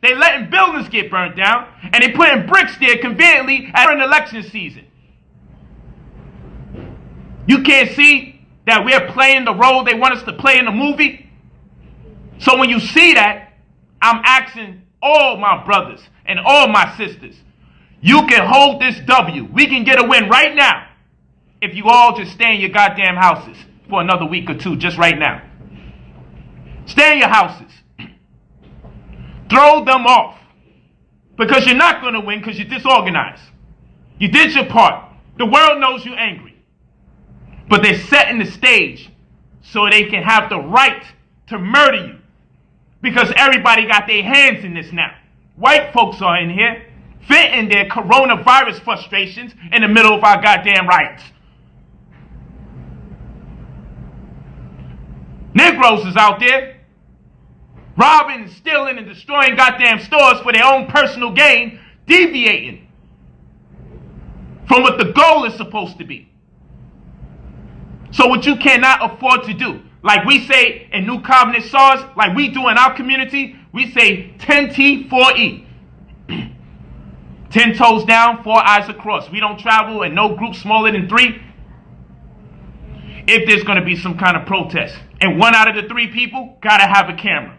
They letting buildings get burnt down, and they putting bricks there conveniently during election season. You can't see that we're playing the role they want us to play in the movie? So when you see that, I'm asking all my brothers and all my sisters, you can hold this W. We can get a win right now if you all just stay in your goddamn houses for another week or two, just right now. Stay in your houses. Throw them off. Because you're not going to win because you're disorganized. You did your part. The world knows you're angry. But they're setting the stage so they can have the right to murder you. Because everybody got their hands in this now. White folks are in here, venting their coronavirus frustrations in the middle of our goddamn riots. Negroes is out there, robbing, stealing, and destroying goddamn stores for their own personal gain, deviating from what the goal is supposed to be. So what you cannot afford to do, like we say in New Covenant SARS, like we do in our community, we say 10T, 4E. 10 toes down, 4 eyes across. We don't travel in no group smaller than 3. If there's going to be some kind of protest. And 1 out of the 3 people got to have a camera.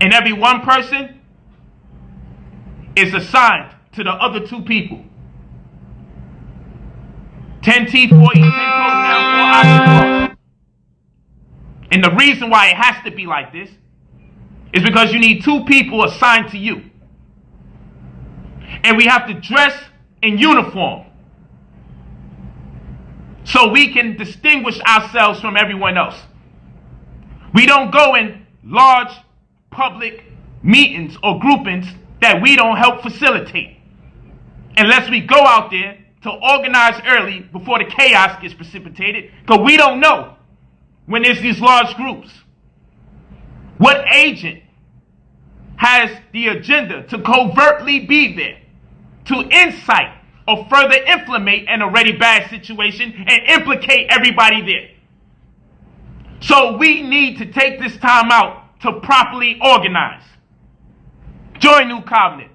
And every one person is assigned to the other 2 people. 10 teeth, 4 eats, 10 toes down, 4 eyes across. And the reason why it has to be like this is because you need 2 people assigned to you. And we have to dress in uniform so we can distinguish ourselves from everyone else. We don't go in large public meetings or groupings that we don't help facilitate unless we go out there to organize early before the chaos gets precipitated, because we don't know when there's these large groups what agent has the agenda to covertly be there to incite or further inflammate an already bad situation and implicate everybody there. So we need to take this time out to properly organize. Join New Covenant.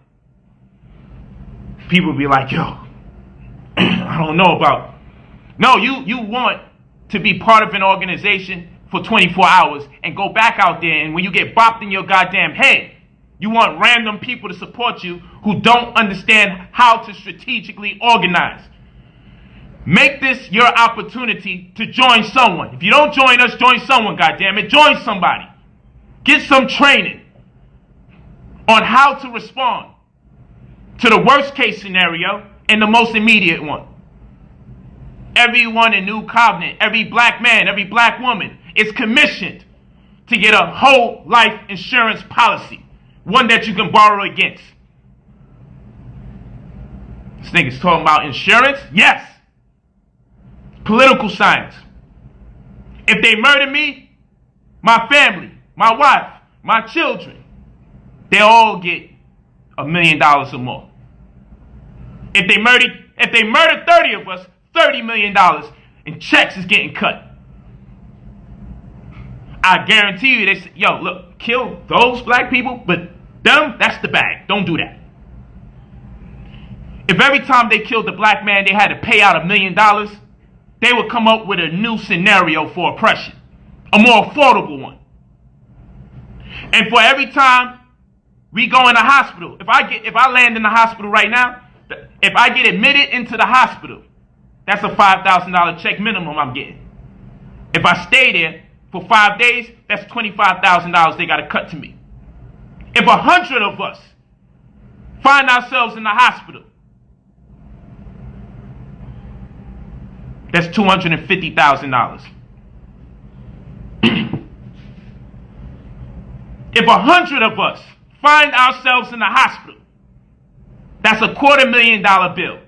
People be like, yo, I don't know about. No, you want to be part of an organization for 24 hours and go back out there, and when you get bopped in your goddamn head, you want random people to support you who don't understand how to strategically organize. Make this your opportunity to join someone. If you don't join us, join someone, goddammit. Join somebody. Get some training on how to respond to the worst case scenario and the most immediate one. Everyone in New Covenant, every black man, every black woman is commissioned to get a whole life insurance policy. One that you can borrow against. This nigga's talking about insurance? Yes. Political science. If they murder me, my family, my wife, my children, they all get $1 million or more. If they murder 30 of us, $30 million in checks is getting cut. I guarantee you, they say, yo, look, kill those black people, but them, that's the bag. Don't do that. If every time they killed a black man, they had to pay out $1 million, they would come up with a new scenario for oppression, a more affordable one. And for every time we go in the hospital, if I land in the hospital right now, if I get admitted into the hospital, that's a $5,000 check minimum I'm getting. If I stay there for 5 days, that's $25,000 they got to cut to me. If 100 of us find ourselves in the hospital, that's $250,000. If 100 of us find ourselves in the hospital, that's a $250,000 bill.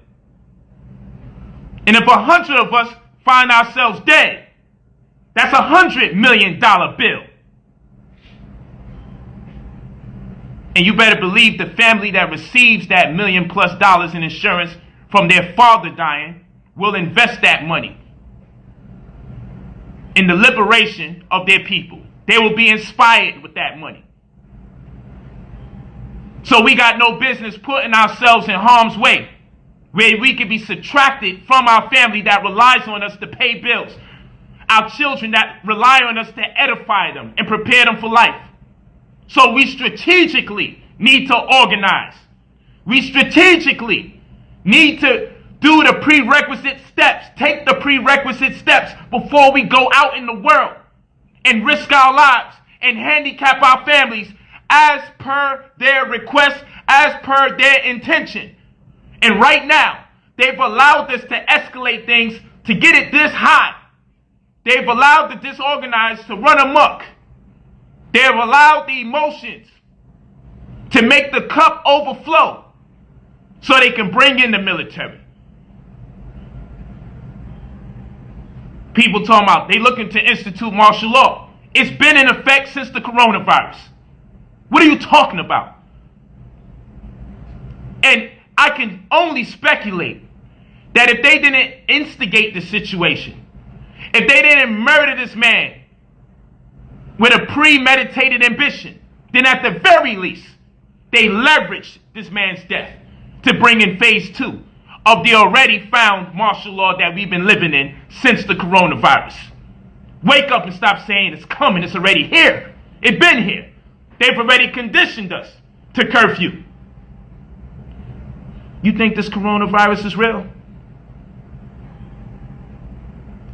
And if 100 of us find ourselves dead, that's a $100 million bill. And you better believe the family that receives that $1 million+ in insurance from their father dying will invest that money in the liberation of their people. They will be inspired with that money. So we got no business putting ourselves in harm's way, where we could be subtracted from our family that relies on us to pay bills, our children that rely on us to edify them and prepare them for life. So we strategically need to organize. We strategically need to do the prerequisite steps, take the prerequisite steps before we go out in the world and risk our lives and handicap our families as per their request, as per their intention. And right now, they've allowed this to escalate things to get it this high. They've allowed the disorganized to run amok. They've allowed the emotions to make the cup overflow so they can bring in the military. People talking about they looking to institute martial law. It's been in effect since the coronavirus. What are you talking about? And I can only speculate that if they didn't instigate the situation, if they didn't murder this man with a premeditated ambition, then at the very least, they leveraged this man's death to bring in phase 2 of the already found martial law that we've been living in since the coronavirus. Wake up and stop saying it's coming. It's already here. It's been here. They've already conditioned us to curfew. You think this coronavirus is real?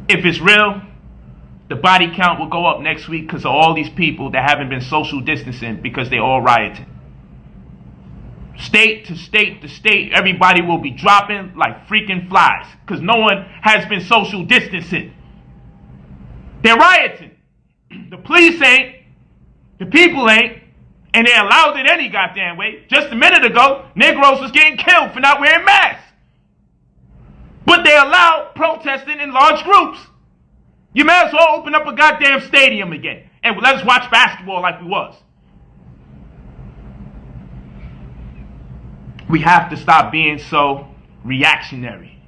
If it's real, the body count will go up next week because of all these people that haven't been social distancing because they all rioting. State to state to state, everybody will be dropping like freaking flies because no one has been social distancing. They're rioting. The police ain't. The people ain't. And they allowed it any goddamn way. Just a minute ago, Negroes was getting killed for not wearing masks. But they allowed protesting in large groups. You may as well open up a goddamn stadium again and let us watch basketball like we was. We have to stop being so reactionary.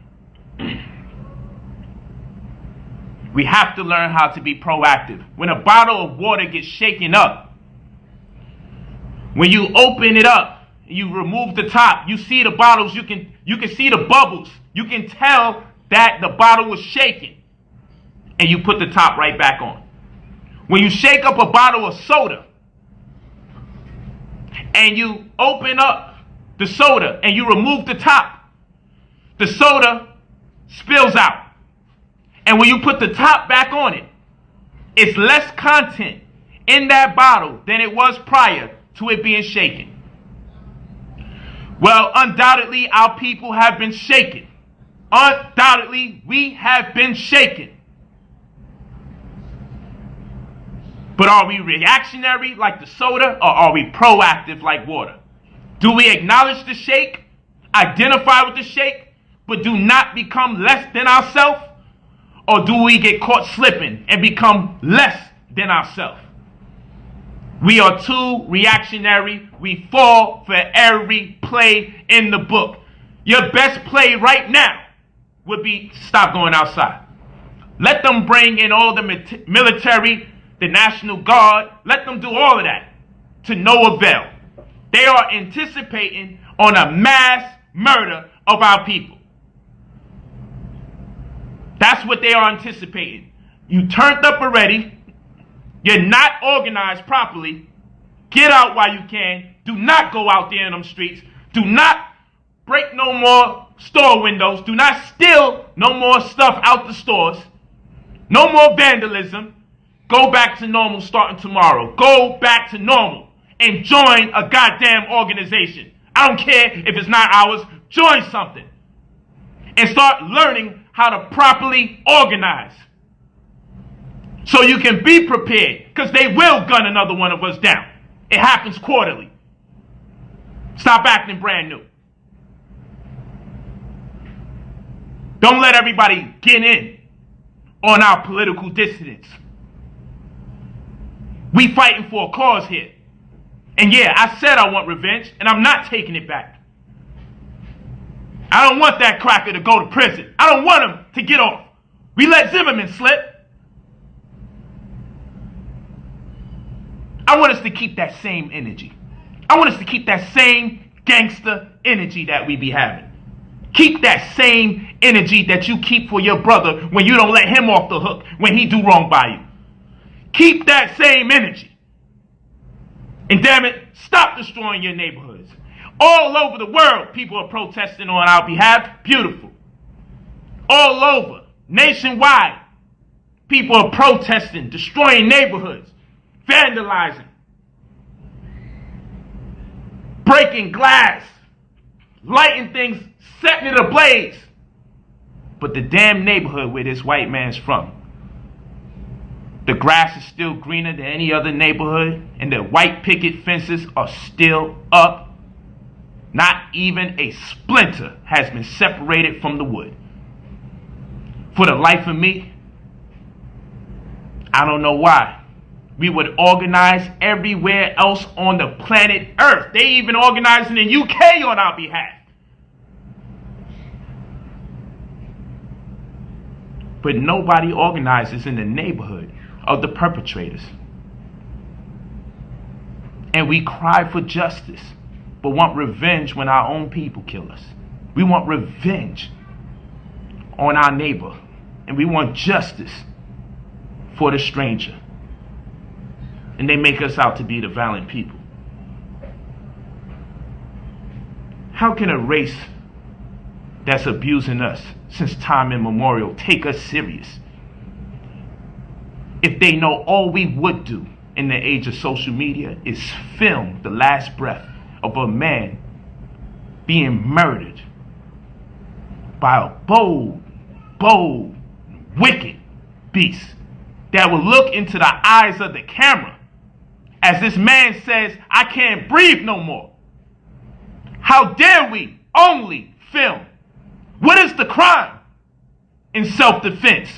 We have to learn how to be proactive. When a bottle of water gets shaken up, when you open it up, you remove the top, you see the bottles, you can see the bubbles. You can tell that the bottle was shaken. And you put the top right back on. When you shake up a bottle of soda and you open up the soda and you remove the top, the soda spills out. And when you put the top back on it, it's less content in that bottle than it was prior to it being shaken. Well, undoubtedly, our people have been shaken. Undoubtedly, we have been shaken. But are we reactionary like the soda, or are we proactive like water? Do we acknowledge the shake, identify with the shake, but do not become less than ourselves? Or do we get caught slipping and become less than ourselves? We are too reactionary. We fall for every play in the book. Your best play right now would be stop going outside. Let them bring in all the military, the National Guard. Let them do all of that to no avail. They are anticipating on a mass murder of our people. That's what they are anticipating. You turned up already. You're not organized properly. Get out while you can. Do not go out there in them streets. Do not break no more store windows. Do not steal no more stuff out the stores. No more vandalism. Go back to normal starting tomorrow. Go back to normal and join a goddamn organization. I don't care if it's not ours. Join something and start learning how to properly organize so you can be prepared, because they will gun another one of us down. It happens quarterly. Stop acting brand new. Don't let everybody get in on our political dissidents. We fighting for a cause here. And yeah, I said I want revenge, and I'm not taking it back. I don't want that cracker to go to prison. I don't want him to get off. We let Zimmerman slip. I want us to keep that same energy. I want us to keep that same gangster energy that we be having. Keep that same energy that you keep for your brother when you don't let him off the hook when he do wrong by you. Keep that same energy. And damn it, stop destroying your neighborhoods. All over the world, people are protesting on our behalf. Beautiful. All over, nationwide, people are protesting, destroying neighborhoods, vandalizing, breaking glass, lighting things, setting it ablaze. But the damn neighborhood where this white man's from, the grass is still greener than any other neighborhood, and the white picket fences are still up. Not even a splinter has been separated from the wood. For the life of me, I don't know why. We would organize everywhere else on the planet Earth. They even organized in the UK on our behalf. But nobody organizes in the neighborhood of the perpetrators. And we cry for justice, but want revenge when our own people kill us. We want revenge on our neighbor, and we want justice for the stranger. And they make us out to be the valiant people. How can a race that's abusing us since time immemorial take us serious if they know all we would do in the age of social media is film the last breath of a man being murdered by a bold, wicked beast that will look into the eyes of the camera as this man says, I can't breathe no more. How dare we only film? What is the crime in self-defense?